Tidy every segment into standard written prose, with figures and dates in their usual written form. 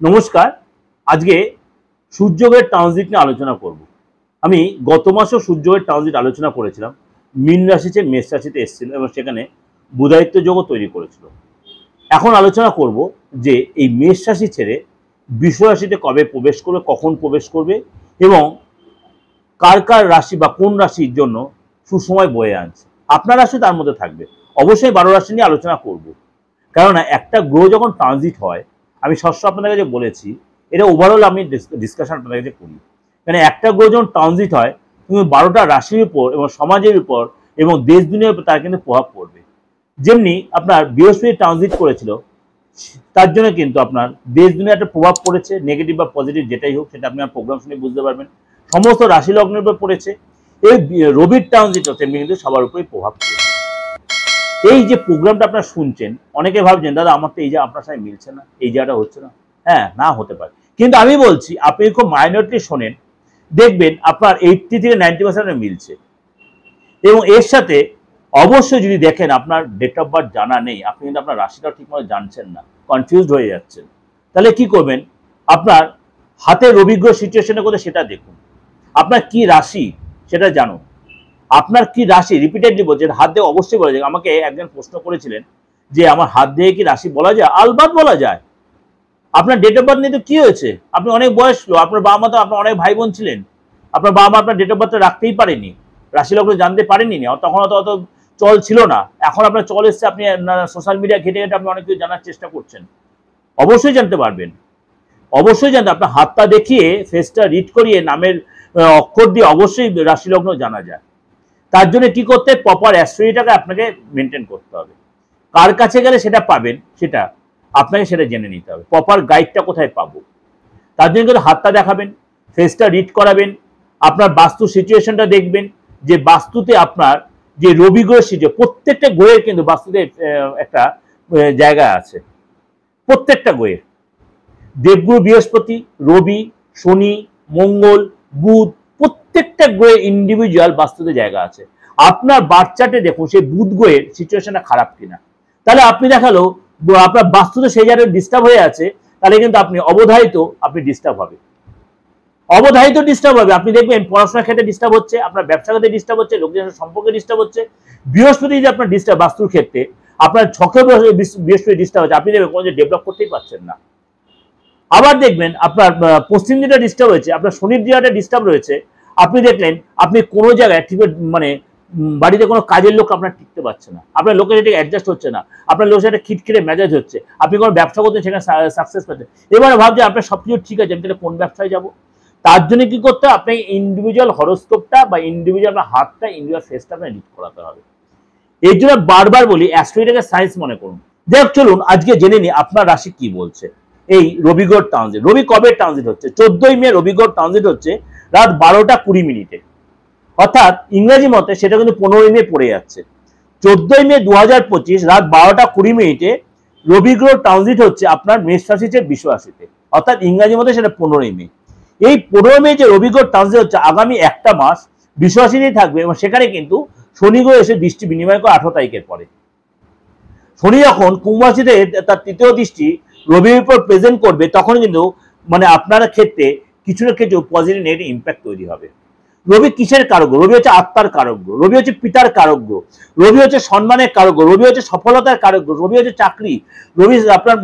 নমস্কার। আজকে সূর্যগ্রহের ট্রানজিট নিয়ে আলোচনা করব। আমি গত মাসেও সূর্যগ্রহের ট্রানজিট আলোচনা করেছিলাম। মীন রাশি থেকে মেষ রাশিতে এসেছিল এবং সেখানে বুধায়িত্ব যোগও তৈরি করেছিল। এখন আলোচনা করব যে এই মেষ রাশি ছেড়ে বৃষ রাশিতে কবে প্রবেশ করবে, কখন প্রবেশ করবে এবং কার কার রাশি বা কোন রাশির জন্য সুসময় বয়ে আনছে। আপনার রাশি তার মধ্যে থাকবে। অবশ্যই 12 রাশি নিয়ে আলোচনা করব, কেননা একটা গ্রহ যখন ট্রানজিট হয়, আমি সবসময় আপনাদের কাছে বলেছি, এটা ওভারঅল আমি ডিসকাশন আপনাদের কাছে করি। মানে একটা গ্রহ যখন ট্রানজিট হয়, কিন্তু 12টা রাশির উপর এবং সমাজের উপর এবং দেশ দুনিয়ার উপর তার কিন্তু প্রভাব পড়বে। যেমনি আপনার বৃহস্পতি ট্রানজিট করেছিল, তার জন্য কিন্তু আপনার দেশ দুনিয়ার একটা প্রভাব পড়েছে, নেগেটিভ বা পজিটিভ যেটাই হোক, সেটা আপনি আমার প্রোগ্রাম শুনে বুঝতে পারবেন। সমস্ত রাশি লগ্নের উপর পড়েছে। এই রবির ট্রানজিট তেমনি কিন্তু সবার উপরেই প্রভাব পড়েছে। এই যে প্রোগ্রামটা আপনারা শুনছেন, অনেকে ভাবছেন দাদা আমার তো এই যে আপনার সাথে মিলছে না, এই জায়গাটা হচ্ছে না। হ্যাঁ, না হতে পারে, কিন্তু আমি বলছি আপনি খুব মাইনরিটি শোনেন, দেখবেন আপনার 80 থেকে 90% মিলছে। এবং এর সাথে অবশ্যই যদি দেখেন আপনার ডেট অফ বার্থ জানা নেই, আপনি কিন্তু আপনার রাশিটাও ঠিকমতো জানছেন না, কনফিউজড হয়ে যাচ্ছেন, তাহলে কি করবেন? আপনার হাতের রবিগ্রহ সিচুয়েশনে করে সেটা দেখুন। আপনার কি রাশি সেটা জানুন। আপনার কি রাশি রিপিটেডলি বলছে, হাত দিয়ে অবশ্যই বলা যায়। আমাকে একজন প্রশ্ন করেছিলেন যে আমার হাত দিয়ে কি রাশি বলা যায়? আলবাত বলা যায়। আপনার ডেট অফ বার্থ নিয়ে তো কি হয়েছে? আপনি অনেক বয়স লো, আপনার বাবা মা তো, আপনার অনেক ভাই বোন ছিলেন, আপনার বাবা মা আপনার ডেট অফ বার্থ রাখতেই পারেনি, রাশি লগ্ন জানতে পারেনি, তখন অত চল ছিল না। এখন আপনার চল এসছে, আপনি সোশ্যাল মিডিয়া ঘেটে ঘেটে আপনি অনেক কিছু জানার চেষ্টা করছেন। অবশ্যই জানতে পারবেন, অবশ্যই জানতে। আপনার হাতটা দেখিয়ে, ফেসটা রিড করিয়ে, নামের অক্ষর দিয়ে অবশ্যই রাশি লগ্ন জানা যায়। তার জন্য কি করতে, প্রপার অ্যাস্ট্রোলজিটাকে আপনাকে মেনটেন করতে হবে। কার কাছে গেলে সেটা পাবেন, সেটা আপনাকে সেটা জেনে নিতে হবে। প্রপার গাইডটা কোথায় পাবো, তার জন্য কিন্তু হাতটা দেখাবেন, ফেসটা রিড করাবেন, আপনার বাস্তু সিচুয়েশনটা দেখবেন, যে বাস্তুতে আপনার যে রবি গ্রহের সিচুয়েশন, প্রত্যেকটা গ্রহের কিন্তু বাস্তুতে একটা জায়গা আছে। প্রত্যেকটা গ্রহের, দেবগুরু বৃহস্পতি, রবি, শনি, মঙ্গল, বুধ, প্রত্যেকটা গ্রহের ইন্ডিভিজুয়াল বাস্তুতে জায়গা আছে। আপনার বার্থ চার্টে দেখুন সেই বুধ গ্রহের সিচুয়েশনটা খারাপ কিনা। তাহলে আপনি দেখালো আপনার বাস্তুতে সেই জায়গায় ডিস্টার্ব হয়ে আছে, তাহলে কিন্তু আপনি অবধারিত আপনি ডিস্টার্ব হবে, অবধারিত ডিস্টার্ব হবে। আপনি দেখবেন পড়াশোনার ক্ষেত্রে ডিস্টার্ব হচ্ছে, আপনার ব্যবসা ক্ষেত্রে ডিস্টার্ব হচ্ছে, লোকজনের সম্পর্কে ডিস্টার্ব হচ্ছে। বৃহস্পতি যে আপনার ডিস্টার্ব বাস্তুর ক্ষেত্রে, আপনার ছকে বৃহস্পতি ডিস্টার্ব হচ্ছে, আপনি দেখবেন কোনো ডেভেলপ করতেই পারছেন না। আবার দেখবেন আপনার পশ্চিম দিকটা ডিস্টার্ব হয়েছে, আপনার শনির দিকটা ডিস্টার্ব রয়েছে, আপনি দেখলেন আপনি কোনো জায়গায় ঠিক মানে বাড়িতে কোনো কাজের লোক আপনার টিকতে পারছে না, আপনার লোকের সাথে অ্যাডজাস্ট হচ্ছে না, আপনার লোকের সাথে খিটখিটে মেজাজ হচ্ছে, আপনি কোনো ব্যবসা করতে সেখানে সাকসেস পাচ্ছেন। এবারে ভাবছে আপনার সবকিছু ঠিক আছে, আমি তাহলে কোন ব্যবসায় যাবো? তার জন্য কি করতে হবে? আপনাকে ইন্ডিভিজুয়াল হরোস্কোপটা বা ইন্ডিভিজুয়াল আপনার হাতটা, ইন্ডিভিজুয়াল ফেসটা আপনার রিড করাতে হবে। এই জন্য বারবার বলি অ্যাস্ট্রোলজিটাকে সায়েন্স মনে করুন। দেখ, চলুন আজকে জেনে নিই আপনার রাশি কি বলছে। এই রবিগ্রহ ট্রানজিট, রবি কবে ট্রানজিট হচ্ছে? 14ই মে রবিগ্রহ ট্রানজিট হচ্ছে রাত 12টা 20 মিনিটে, অর্থাৎ ইংরেজি মতে সেটা কিন্তু 15ই মে পড়ে যাচ্ছে। 14ই মে 2025 রাত 12টা 20 মিনিটে রবিগ্রহ ট্রানজিট হচ্ছে আপনার মেষ রাশিতে বৃষ রাশিতে, অর্থাৎ ইংরেজি মতে সেটা 15ই মে। এই 15 মে যে রবিগ্রহ ট্রানজিট হচ্ছে, আগামী একটা মাস বৃষ রাশিতেই থাকবে এবং সেখানে কিন্তু শনি গ্রহ এসে দৃষ্টি বিনিময় করে 18 তারিখের পরে। শনি যখন কুম্ভ রাশিতে তার তৃতীয় দৃষ্টি রবির উপর প্রেজেন্ট করবে, তখন কিন্তু মানে আপনার ক্ষেত্রে কিছু না কিছু পজিটিভ নেগেটিভ ইম্প্যাক্ট তৈরি হবে। রবি কিসের কারক? রবি হচ্ছে আত্মার কারক, রবি হচ্ছে পিতার কারক, রবি হচ্ছে সম্মানের কারক, রবি হচ্ছে সফলতার কারক, রবি হচ্ছে চাকরি, রবি আপনার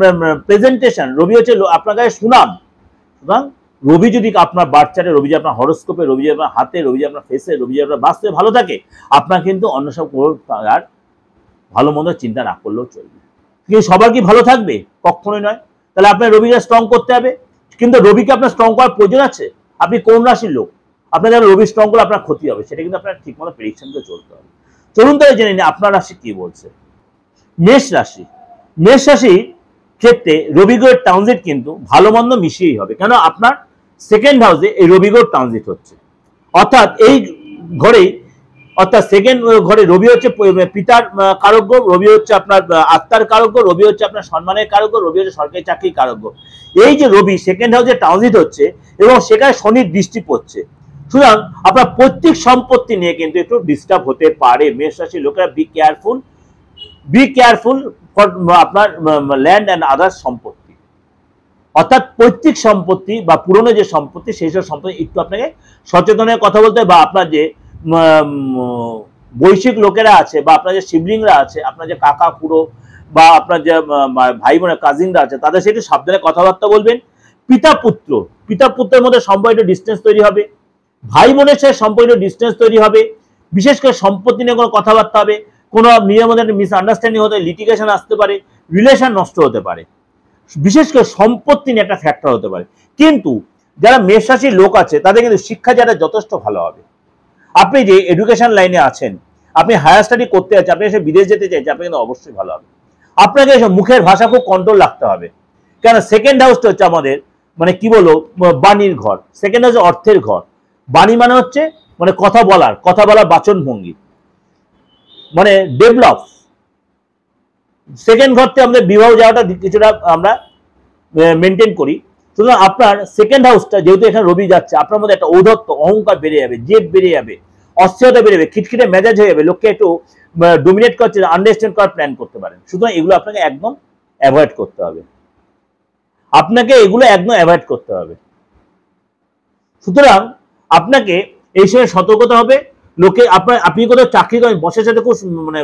প্রেজেন্টেশন, রবি হচ্ছে আপনার কাছে সুনাম। সুতরাং রবি যদি আপনার বার্থ চার্টে, রবি যে আপনার হরোস্কোপে, রবি যে আপনার হাতে, রবি যে আপনার ফেসে, রবি যে আপনার বাস্তুতে ভালো থাকে, আপনার কিন্তু অন্য সব আর ভালো মন্দ চিন্তা না করলেও চলবে। কিন্তু সবার কি ভালো থাকবে? কখনোই নয়। তাহলে আপনার রবিকে স্ট্রং করতে হবে, কিন্তু রবিকে আপনার স্ট্রং করার প্রয়োজন আছে। আপনি কোন রাশির লোক? আপনার যারা রবি স্ট্রং করলে আপনার ক্ষতি হবে, সেটা কিন্তু আপনার ঠিকমতো প্রেডিকশন করে চলতে হবে। চলুন তাহলে জেনে নিন আপনার রাশি কি বলছে। মেষ রাশি, মেষ রাশির ক্ষেত্রে রবি গ্রহের ট্রানজিট কিন্তু ভালো মন্দ মিশিয়েই হবে, কেন আপনার সেকেন্ড হাউসে এই রবি গ্রহ ট্রানজিট হচ্ছে, অর্থাৎ এই ঘরেই, অর্থাৎ সেকেন্ড ঘরে রবি হচ্ছে পিতার কারক গ্রহ, রবি হচ্ছে আপনার আত্মার কারক গ্রহ, রবি হচ্ছে আপনার সম্মানের কারক গ্রহ, রবি হচ্ছে সরকারি চাকরির কারক গ্রহ। এই যে রবি সেকেন্ড হাউসে ট্রানজিট হচ্ছে এবং সেখানে শনির দৃষ্টি পড়ছে, সুতরাং আপনার পৈতৃক সম্পত্তি নিয়ে কিন্তু একটু ডিস্টার্ব হতে পারে। মেষ রাশির লোকেরা বি কেয়ারফুল ফর আপনার ল্যান্ড অ্যান্ড আদার্স সম্পত্তি। অর্থাৎ পৈতৃক সম্পত্তি বা পুরনো যে সম্পত্তি সেই সব সম্পত্তি একটু আপনাকে সচেতনের কথা বলতে হবে, বা আপনার যে বৈশ্বিক লোকেরা আছে বা আপনার যে শিবলিংরা আছে, আপনার যে কাকা খুড়ো বা আপনার যে ভাই বোনের কাজিনরা আছে, তাদের সাথে একটু সাবধানে কথাবার্তা বলবেন। পিতা পুত্রের মধ্যে সম্পর্ক একটু ডিস্টেন্স তৈরি হবে, ভাই বোনের সাথে সম্পর্ক একটু ডিস্টেন্স তৈরি হবে, বিশেষ করে সম্পত্তি নিয়ে কোনো কথাবার্তা হবে, কোনো নিজের মধ্যে একটা মিসআন্ডারস্ট্যান্ডিং হতে, লিটিগেশন আসতে পারে, রিলেশন নষ্ট হতে পারে, বিশেষ করে সম্পত্তি নিয়ে একটা ফ্যাক্টর হতে পারে। কিন্তু যারা মেষ রাশির লোক আছে তাদের কিন্তু শিক্ষা যারা যথেষ্ট ভালো হবে। আপনি যে এডুকেশন লাইনে আছেন, আপনি হায়ার স্টাডি করতে যাচ্ছেন, আপনি এসে বিদেশ যেতে চাইছেন, আপনি কিন্তু অবশ্যই ভালো হবে। আপনাকে এসে মুখের ভাষা খুব কন্ট্রোল রাখতে হবে, কেন সেকেন্ড হাউসটা হচ্ছে আমাদের মানে কি বলবো বাণীর ঘর, সেকেন্ড হাউস অর্থের ঘর। বাণী মানে হচ্ছে মানে কথা বলার বাচন ভঙ্গি, মানে ডেভেলপ। সেকেন্ড ঘর থেকে আমাদের বিবাহ যাওয়াটা কিছুটা আমরা মেনটেন করি। সুতরাং আপনার সেকেন্ড হাউসটা যেহেতু এখানে রবি যাচ্ছে, আপনার মধ্যে একটা ঔদ্ধত্য, অহংকার বেড়ে যাবে, জেদ বেড়ে যাবে, অস্থিরতা বেড়ে যাবে, খিটখিটে মেজাজ হয়ে যাবে, লোককে একটু ডোমিনেট করছে, আন্ডারস্ট্যান্ড করার প্ল্যান করতে পারেন। সুতরাং এগুলো আপনাকে একদম অ্যাভয়েড করতে হবে, সুতরাং আপনাকে এই সময় সতর্কতা হবে। লোকে আপনি কোথাও চাকরি করেন, বসের সাথে খুব মানে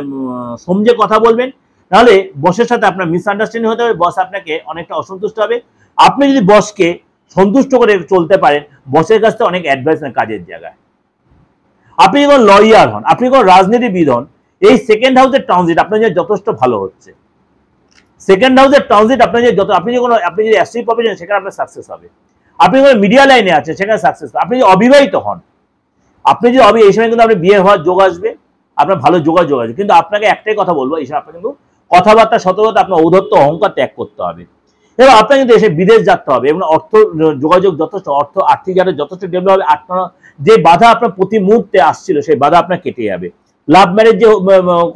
সমঝে কথা বলবেন, নাহলে বসের সাথে আপনার মিসআন্ডারস্ট্যান্ডিং হতে হবে, বস আপনাকে অনেকটা অসন্তুষ্ট হবে। আপনি যদি বসকে সন্তুষ্ট করে চলতে পারেন, বসের কাছ থেকে অনেক অ্যাডভাইস নেন কাজের জায়গায়। আপনি যখন লয়ার হন, আপনি যখন রাজনীতিবিদ হন, এই সেকেন্ড হাউসের ট্রানজিট আপনার জন্য যথেষ্ট ভালো হচ্ছে। সেকেন্ড হাউসের ট্রানজিট আপনার আপনি যদি অ্যাসিড প্রফেশন, সেখানে আপনার সাকসেস হবে। আপনি যখন মিডিয়া লাইনে আছেন, সেখানে সাকসেস হবে। আপনি যদি অবিবাহিত হন, এই সময় কিন্তু আপনি বিয়ে হওয়ার যোগ আসবে, আপনার ভালো যোগাযোগ আসবে। কিন্তু আপনাকে একটাই কথা বলবো, এই সময় আপনার কিন্তু কথাবার্তা সতর্কতা, আপনার ঔদ্ধত্য অহংকার ত্যাগ করতে হবে। এবার আপনার কিন্তু এসে বিদেশ যেতে হবে, এবং অর্থ যোগাযোগ যথেষ্ট, আর্থিক যারা যথেষ্ট ডেভেলপ হবে। আপনার যে বাধা আপনার প্রতি মুহূর্তে আসছিল, সেই বাধা আপনার কেটে যাবে। লাভ ম্যারেজ যে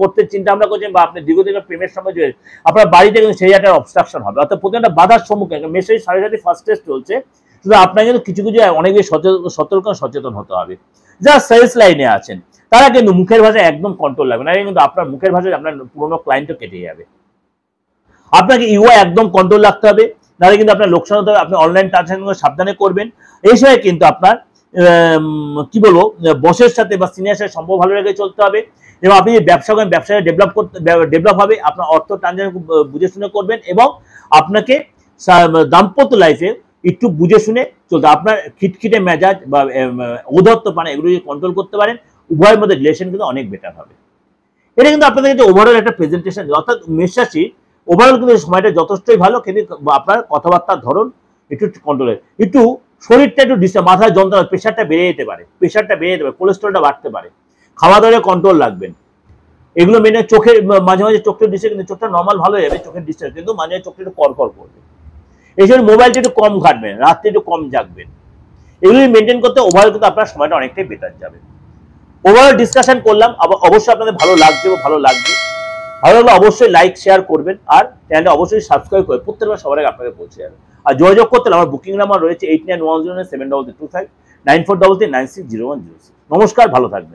করতে চিন্তা ভাবনা করছেন, বা আপনি দীর্ঘদিনের প্রেমের সময় যে আপনার বাড়িতে কিন্তু সেই একটা অবস্ট্রাকশন হবে, অর্থাৎ প্রতি একটা বাধার সম্মুখীন। মেসেজ 7.5 ফার্স্ট টেস্ট চলছে, শুধু আপনার কিন্তু কিছু অনেক বেশি সচেতন হতে হবে। যারা সেলস লাইনে আছেন, তারা কিন্তু মুখের ভাষা একদম কন্ট্রোল লাগবে না, কিন্তু আপনার মুখের ভাষায় আপনার পুরোনো ক্লায়েন্টও কেটে যাবে। আপনাকে ইউআই একদম কন্ট্রোল রাখতে হবে, নাহলে কিন্তু আপনার লোকসান হতে হবে। আপনি অনলাইন ট্রানজাকশন সাবধানে করবেন। এই সময় কিন্তু আপনার কি বলবো, বসের সাথে বা সিনিয়র সাথে সম্পর্ক ভালো রেখে চলতে হবে। এবং আপনি যে ব্যবসা করেন, ব্যবসায় ডেভেলপ হবে। আপনার অর্থ ট্রানজাকশন বুঝে শুনে করবেন, এবং আপনাকে দাম্পত্য লাইফে একটু বুঝে শুনে চলতে। আপনার খিটখিটে মেজাজ বা ঔদ্ধত্য পানা, এগুলো যদি কন্ট্রোল করতে পারেন, উভয়ের মধ্যে রিলেশন কিন্তু অনেক বেটার হবে। এটা কিন্তু আপনাদের কাছে ওভারঅল একটা প্রেজেন্টেশন, অর্থাৎ মেষ রাশি ওভারঅল কিন্তু সময়টা যথেষ্টই ভালো, কিন্তু আপনার কথাবার্তার ধরন একটু কন্ট্রোলের, একটু শরীরটা একটু ডিস্টার্ব, মাথায় যন্ত্রণা, প্রেশারটা বেড়ে যেতে পারে, কোলেস্ট্রলটা বাড়তে পারে। খাওয়া দাওয়ায় কন্ট্রোল রাখবেন, এগুলো মেনে। চোখের মাঝে মাঝে চোখটা ডিস্টার্ব, কিন্তু চোখটা নর্মাল ভালো হয়ে যাবে, চোখের ডিস্টার্ব, কিন্তু মাঝে মাঝে চোখটা একটু কড়কড় করবে। এই জন্য মোবাইলটা একটু কম ঘাটবেন, রাত্রে একটু কম জাগবেন। এগুলো মেনটেন করতে ওভারঅল কিন্তু আপনার সময়টা অনেকটাই বেটার যাবে। ওভারঅল ডিসকাশন করলাম, অবশ্যই আপনাদের ভালো লাগবে। ভালো লাগলে অবশ্যই লাইক শেয়ার করবেন, আর চ্যানেলটা অবশ্যই সাবস্ক্রাইব করে প্রত্যেকবার সবার আগে আপনাকে পৌঁছে যাবে। আর যোগাযোগ করতে আমার বুকিং নাম্বার রয়েছে 8910792325 9433960106। নমস্কার, ভালো থাকবেন।